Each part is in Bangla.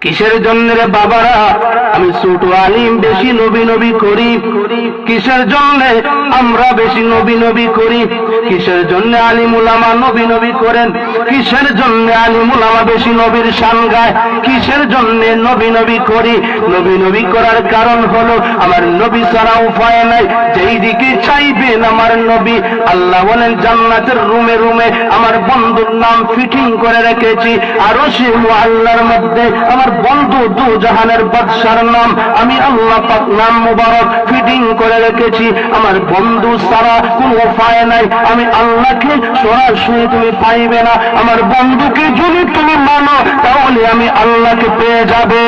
কিসের জন্য রে বাবারা আমি ছোট আলিম বেশি নবী নবী করি? কিসের জন্য আমরা বেশি নবী নবী করি? কিসের জন্য আলিম উলামা নবী নবী করেন? কিসের জন্য আলিম উলামা বেশি নবীর শান গায়? কিসের জন্য নবী নবী করি? নবী নবী করার কারণ হলো আমার নবী ছাড়া উপায় নাই। যেই দিকে চাইবেন আমার নবী, আল্লাহ বলেন জান্নাতের রুমে রুমে আমার বন্ধুর নাম ফিটিং করে রেখেছি। আরো সে আল্লাহর মধ্যে আমার বন্ধু দু জাহানের বাদশার নাম আমি আল্লাহ পাক নাম মুবারক ফিটিং করে রেখেছি। আমার বন্ধু ছাড়া কোনো উপায় নাই। আমি আল্লাহকে সরাসরি তুমি পাইবে না। আমার বন্ধুকে যদি তুমি মানো তাহলে আমি আল্লাহকে পেয়ে যাবে।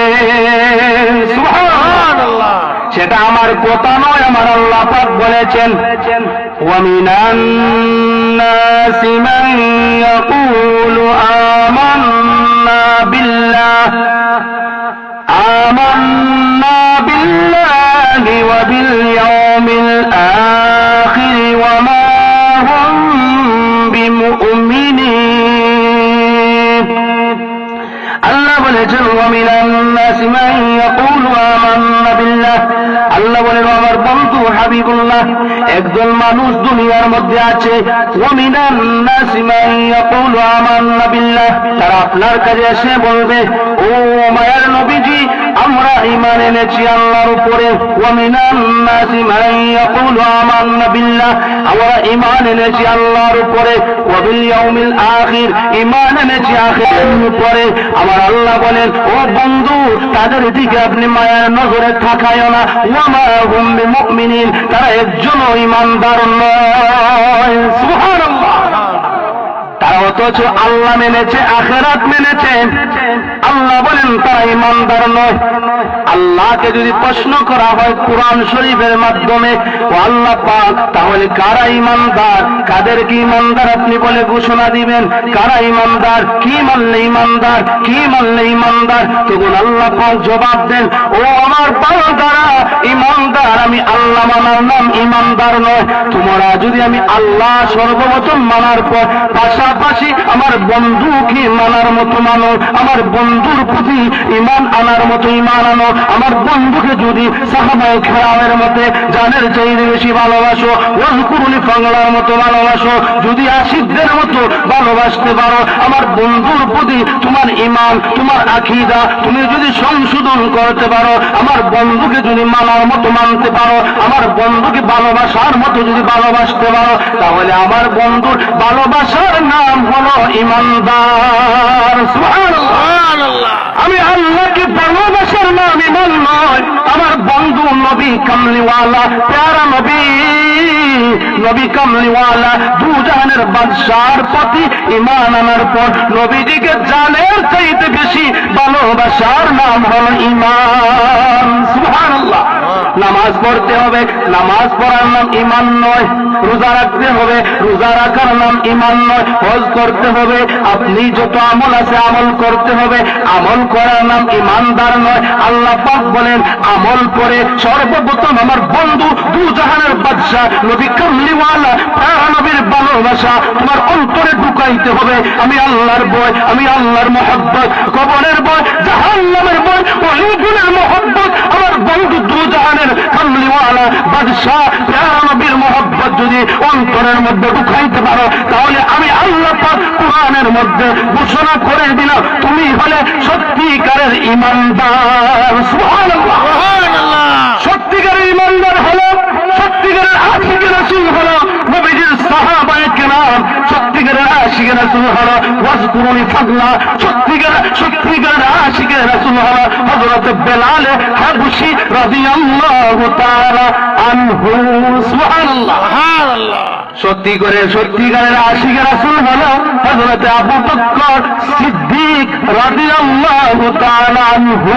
সুবহানাল্লাহ। সেটা আমার কথা নয়, আমার আল্লাহ পাক বলেছেন ওয়ামিনান নাসি মান ইয়াকুলু আমান্না বিল্লাহ آمنا بالله وباليوم الآخر وما هم بمؤمنين আল্লাহ বলেছেন ওয়ামিনান নাসি মান ইয়াকুলু আমান্না বিল্লাহ। আল্লাহ বলেন আমার বন্ধু হাবিবুল্লাহ একজন মানুষ দুনিয়ার মধ্যে আছে ওয়ামিনান নাসি মান ইয়াকুলু আমান্না বিল্লাহ। তারা আপনার কাছে এসে বলবে ও মায়ার নবীজি আমরা ঈমান এনেছি আল্লাহর উপরে। ওয়ামিনান নাসি মান ইয়াকুলু আমান্না বিল্লাহ আমরা ঈমান এনেছি আল্লাহর উপরে। ওয়া বিল ইয়াউমিল আখির ঈমান এনেছি আখিরাতের উপরে। আমার আল্লাহ বলেন ও বন্ধু তাদের দিকে আপনি মায়ার নজরে তাকায়ও না। ওয়ামা হুম বিমুমিনিন তারা একজনও ঈমানদার নয়। সুবহানাল্লাহ। তারা অথচ আল্লাহ মেনেছে আখিরাত মেনেছে, আল্লাহ বলেন তারা ঈমানদার নয়। আল্লাহকে যদি প্রশ্ন করা হয় কুরআন শরীফের মাধ্যমে ও আল্লাহ পাক তাহলে কারা ঈমানদার, কাদেরকে ঈমানদার আপনি বলে ঘোষণা দিবেন? কারা ঈমানদার? কি মানলে ঈমানদার? কি মানলে ঈমানদার? তখন আল্লাহ পাক জবাব দেন ও আমার বান্দারা ঈমানদার আমি আল্লাহ মানার নাম ঈমানদার নয়। তোমরা যদি আমি আল্লাহ সর্বপ্রথম মানার পর পাশাপাশি আমার বন্ধুকে মানার মতো মানো, আমার বন্ধুর প্রতি ঈমান আনার মতো ঈমান আনো, আমার বন্ধুকে যদি সাহাবায়ে কেরামের মতে জানের চাইতে বেশি ভালোবাসো, ওয়াজকুরুনি বাংলার মতো ভালোবাসো, যদি আশিকদের মতো ভালোবাসতে পারো, আমার বন্ধুর প্রতি তোমার ঈমান তোমার আকীদা তুমি যদি সংশোধন করতে পারো, আমার বন্ধুকে যদি মানার মতো মানতে পারো, আমার বন্ধুকে ভালোবাসার মতো যদি ভালোবাসতে পারো, তাহলে আমার বন্ধুর ভালোবাসার নাম হলো ঈমানদার। সুবহানাল্লাহ। আমি আল্লাহকে ভালোবাসার নাম ঈমান নয়। আমার বন্ধু নবী কামলিওয়ালা প্যারা নবী নবী কামলিওয়ালা দু জাহানের বাদশার প্রতি ঈমান আনার পর নবীজিকে জানের চাইতে বেশি ভালোবাসার নাম হলো ঈমান। সুবহানাল্লাহ। নামাজ পড়তে হবে, নামাজ পড়ার নাম ঈমান নয়। রোজা রাখতে হবে, রোজা রাখার নাম ঈমান নয়। হজ করতে হবে, আপনি যত আমল আছে আমল করতে হবে, আমল করার নাম ঈমানদার নয়। আল্লাহ পাক বলেন আমল করে সর্বপ্রথম আমার বন্ধু দু জাহানের বাদশা নবী কামলিওয়ালা প্যারা নবীর ভালোবাসা তোমার অন্তরে ঢুকাইতে হবে। আমি আল্লাহর ভয়, আমি আল্লাহর মহব্বত, কবরের ভয়, জাহান্নামের ভয়, ওয়ালিদের মহব্বত, আমার বন্ধু দু জাহানের কামলিওয়ালা বাদশা প্যারা নবীর মহব্বত যদি অন্তরের মধ্যে ঢুকাইতে পারো, তাহলে আমি আল্লাহ পাক কুরআনের মধ্যে ঘোষণা করে দিলাম তুমি হলে সত্যিকারের ঈমানদার। সুবহানাল্লাহ। সত্যিকারের ঈমানদার হলো, সত্যিকারের আশিক রাসূল হলো নবীজির সাহাবায়ে কেরাম, সত্যিকারের আশিক রাসূল হলো ওয়াজকুরুনি ফাদলা, সত্যিকারের আশিক রাসূল হলো হযরত বেলাল হাবশী রাদিয়াল্লাহু তাআলা আনহু। সুবহানাল্লাহ। সত্যিকারের আশিক রাসূল হলো হযরত আবু বকর সিদ্দিক রাদিয়াল্লাহু তাআলা আনহু।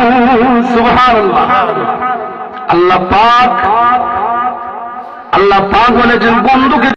সুবহানাল্লাহ। আল্লাহ পাক বলেছেন বন্ধুকে